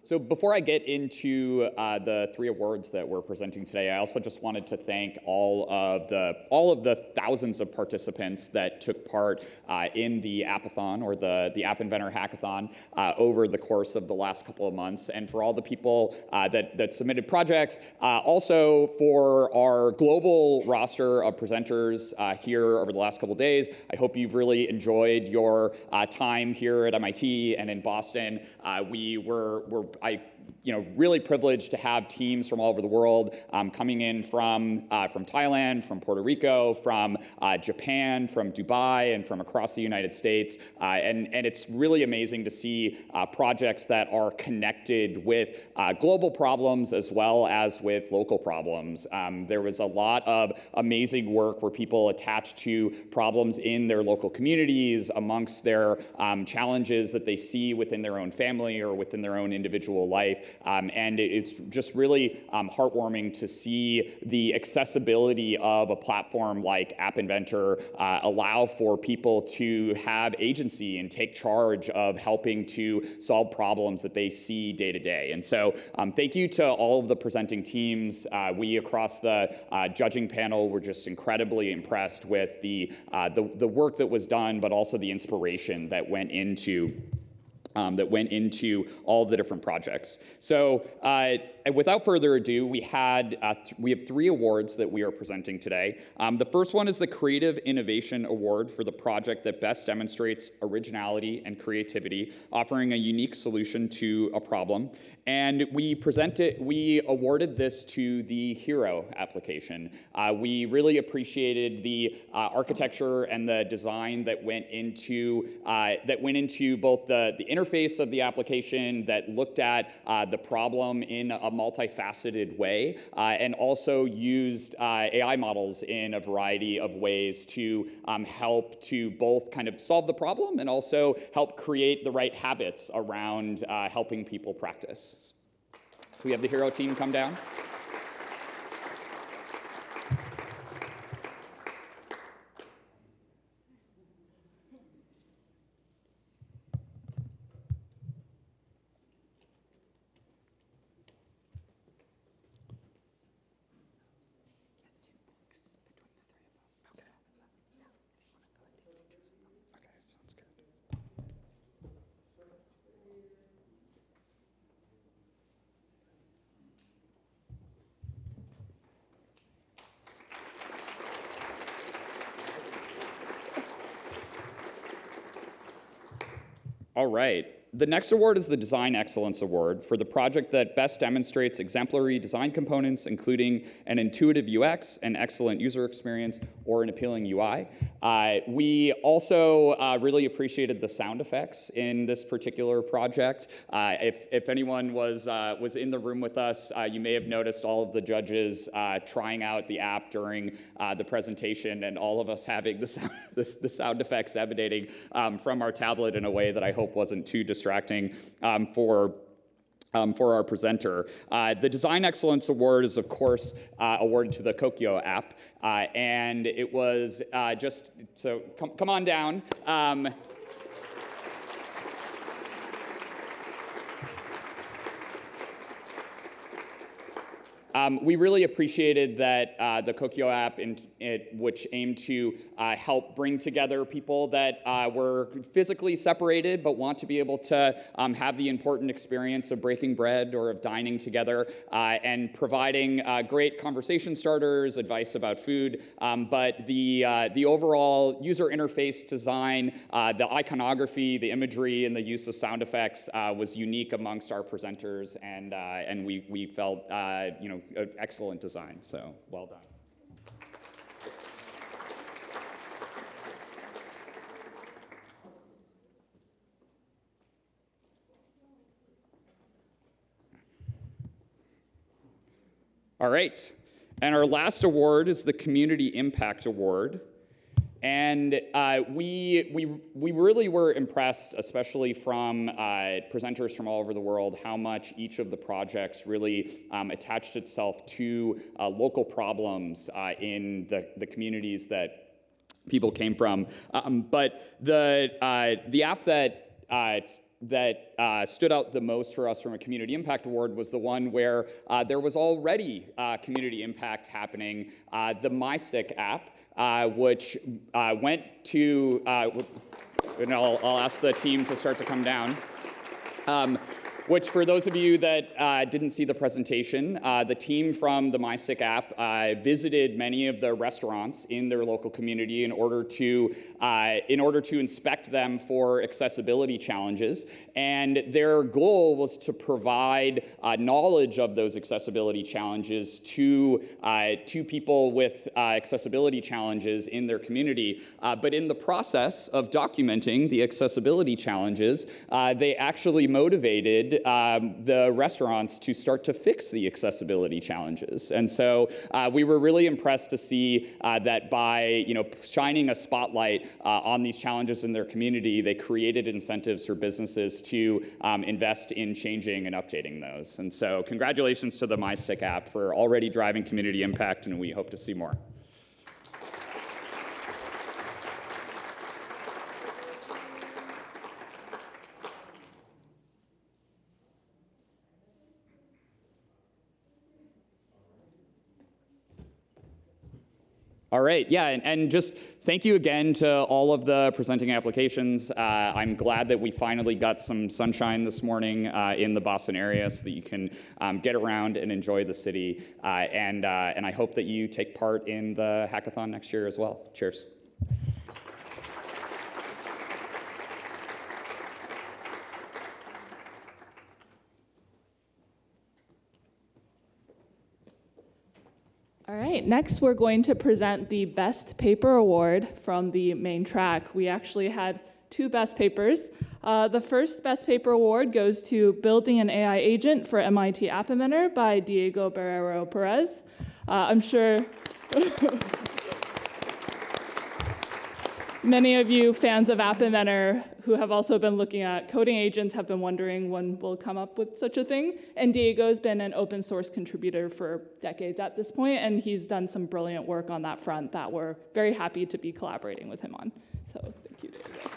So before I get into the 3 awards that we're presenting today, I also just wanted to thank all of the thousands of participants that took part in the Appathon, or the App Inventor hackathon, over the course of the last couple of months, and for all the people that submitted projects. Also for our global roster of presenters here over the last couple of days. I hope you've really enjoyed your time here at MIT and in Boston. We're really privileged to have teams from all over the world coming in from Thailand, from Puerto Rico, from Japan, from Dubai, and from across the United States. And it's really amazing to see projects that are connected with global problems as well as with local problems. There was a lot of amazing work where people attached to problems in their local communities, amongst their challenges that they see within their own family or within their own individual life. And it's just really heartwarming to see the accessibility of a platform like App Inventor allow for people to have agency and take charge of helping to solve problems that they see day to day. And so thank you to all of the presenting teams. We across the judging panel were just incredibly impressed with the work that was done, but also the inspiration that went into all the different projects. So without further ado, we have 3 awards that we are presenting today. The first one is the Creative Innovation Award for the project that best demonstrates originality and creativity, offering a unique solution to a problem. And we awarded this to the Hearo application. We really appreciated the architecture and the design that went into both the interface of the application that looked at the problem in a multifaceted way, and also used AI models in a variety of ways to help to both kind of solve the problem and also help create the right habits around helping people practice. Can we have the Hearo team come down? All right. The next award is the Design Excellence Award for the project that best demonstrates exemplary design components, including an intuitive UX, an excellent user experience, or an appealing UI. We also really appreciated the sound effects in this particular project. If anyone was in the room with us, you may have noticed all of the judges trying out the app during the presentation, and all of us having the sound effects emanating from our tablet in a way that I hope wasn't too distracting for our presenter. The Design Excellence Award is, of course, awarded to the Kokyo app, and it was just, so come on down. We really appreciated that the Kokyo app, which aimed to help bring together people that were physically separated but want to be able to have the important experience of breaking bread or of dining together, and providing great conversation starters, advice about food, but the overall user interface design, the iconography, the imagery, and the use of sound effects was unique amongst our presenters, and we felt excellent design, so well done. All right, and our last award is the Community Impact Award. And we really were impressed, especially from presenters from all over the world, how much each of the projects really attached itself to local problems in the communities that people came from. But the app that that stood out the most for us from a community impact award was the one where there was already community impact happening. The MyStick app, which went to, and I'll ask the team to start to come down. Which, for those of you that didn't see the presentation, the team from the MyStick app visited many of the restaurants in their local community in order to inspect them for accessibility challenges. And their goal was to provide knowledge of those accessibility challenges to people with accessibility challenges in their community. But in the process of documenting the accessibility challenges, they actually motivated the restaurants to start to fix the accessibility challenges. And so we were really impressed to see that by shining a spotlight on these challenges in their community, they created incentives for businesses to invest in changing and updating those. And so congratulations to the MyStick app for already driving community impact, and we hope to see more. All right, yeah, and just thank you again to all of the presenting applications. I'm glad that we finally got some sunshine this morning in the Boston area so that you can get around and enjoy the city. And I hope that you take part in the hackathon next year as well. Cheers. All right, next we're going to present the Best Paper Award from the main track. We actually had two best papers. The first Best Paper Award goes to Building an AI Agent for MIT App Inventor by Diego Barreiro Pérez. I'm sure many of you fans of App Inventor who have also been looking at coding agents have been wondering when we'll come up with such a thing. And Diego's been an open source contributor for decades at this point, and he's done some brilliant work on that front that we're very happy to be collaborating with him on. So thank you, Diego.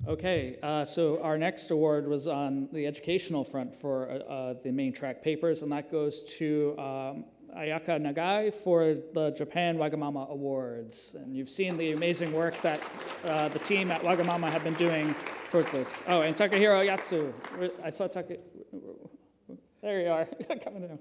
Okay, so our next award was on the educational front for the main track papers, and that goes to Ayaka Nagai for the Japan Wagamama Awards. And you've seen the amazing work that the team at Wagamama have been doing towards this. Oh, and Takahiro Yatsu. I saw Takahiro. There you are. Coming down.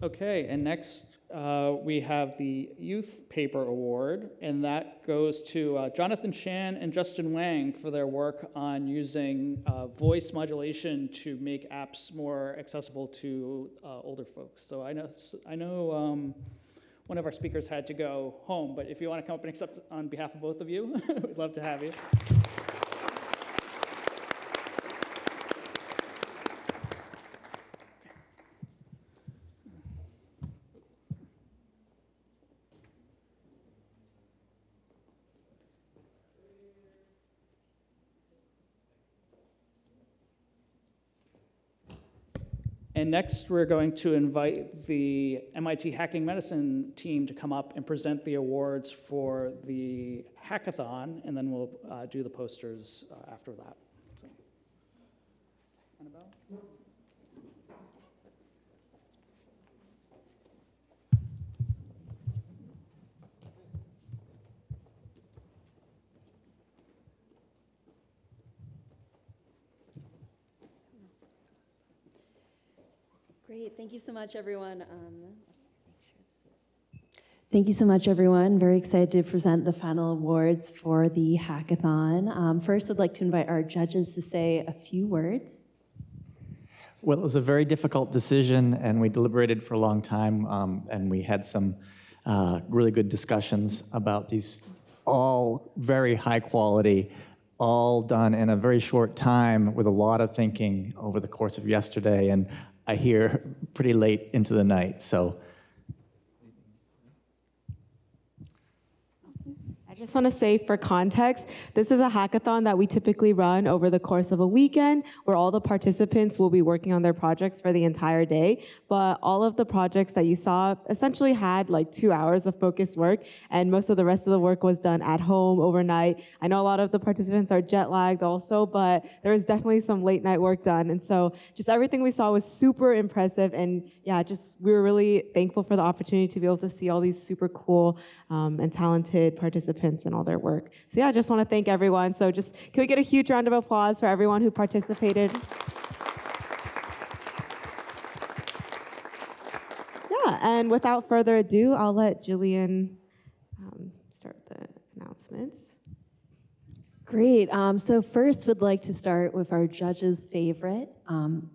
Okay, and next we have the Youth Paper Award, and that goes to Jonathan Chan and Justin Wang for their work on using voice modulation to make apps more accessible to older folks. So I know one of our speakers had to go home, but if you want to come up and accept on behalf of both of you, we'd love to have you. And next, we're going to invite the MIT Hacking Medicine team to come up and present the awards for the hackathon, and then we'll do the posters after that. So. Annabelle? Great, thank you so much, everyone. Thank you so much, everyone. Very excited to present the final awards for the hackathon. First, I'd like to invite our judges to say a few words. Well, it was a very difficult decision, and we deliberated for a long time, and we had some really good discussions about these, all very high quality, all done in a very short time with a lot of thinking over the course of yesterday, and I hear pretty late into the night. So I just want to say, for context, this is a hackathon that we typically run over the course of a weekend where all the participants will be working on their projects for the entire day. But all of the projects that you saw essentially had like 2 hours of focused work, and most of the rest of the work was done at home overnight. I know a lot of the participants are jet lagged also, but there was definitely some late night work done. And so just everything we saw was super impressive. And yeah, we were really thankful for the opportunity to be able to see all these super cool and talented participants and all their work. So yeah, I just want to thank everyone. So can we get a huge round of applause for everyone who participated? Yeah, and without further ado, I'll let Jillian start the announcements. Great. So first, would like to start with our judges' favorite.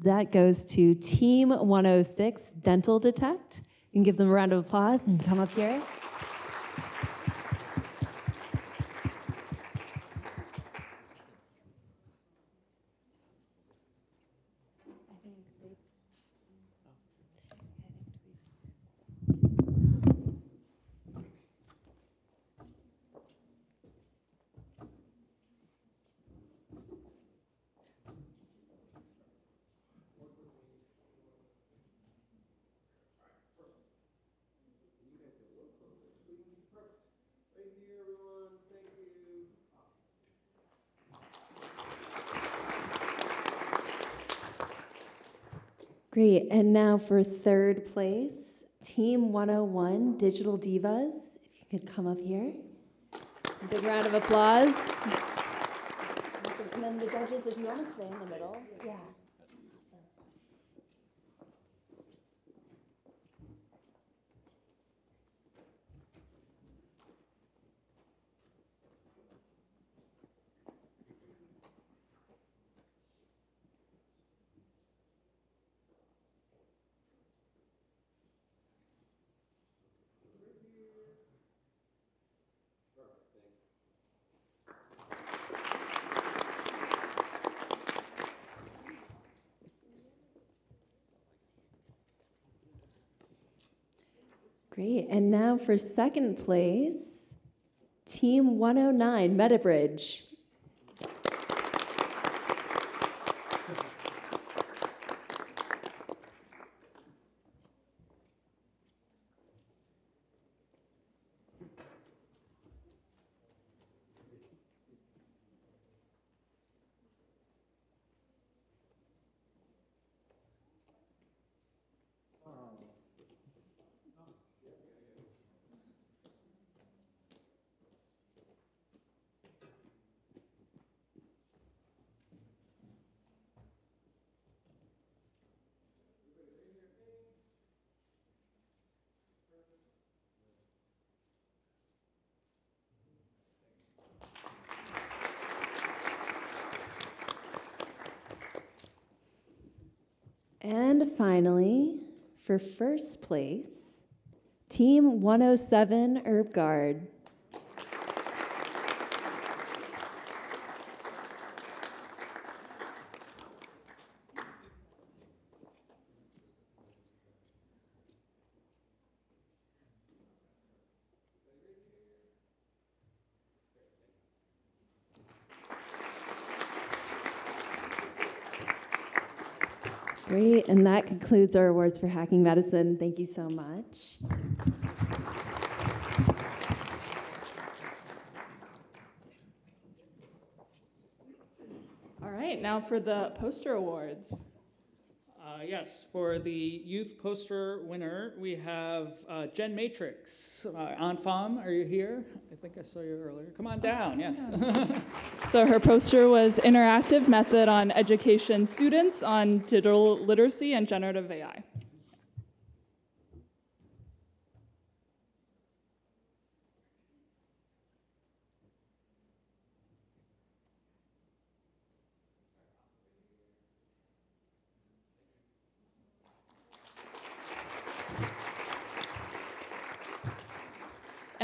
That goes to Team 106, Dental Detect. You can give them a round of applause and come up here. Great, and now for third place, Team 101, Digital Divas. If you could come up here. A big round of applause. And then the judges, if you want to stay in the middle. Yeah. Great, and now for second place, Team 109, Metabridge. And finally, for first place, Team 107, Herb Guard. Great, and that concludes our awards for Hacking Medicine. Thank you so much. All right, now for the poster awards. Yes, for the youth poster winner, we have Jen Matrix. Anfam, are you here? I think I saw you earlier. Come on down, yes. So her poster was Interactive Method on Education Students on Digital Literacy and Generative AI.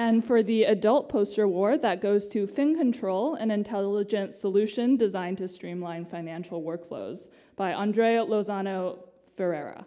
And for the adult poster award, that goes to FinControl, an intelligent solution designed to streamline financial workflows, by Andre Lozano Ferreira.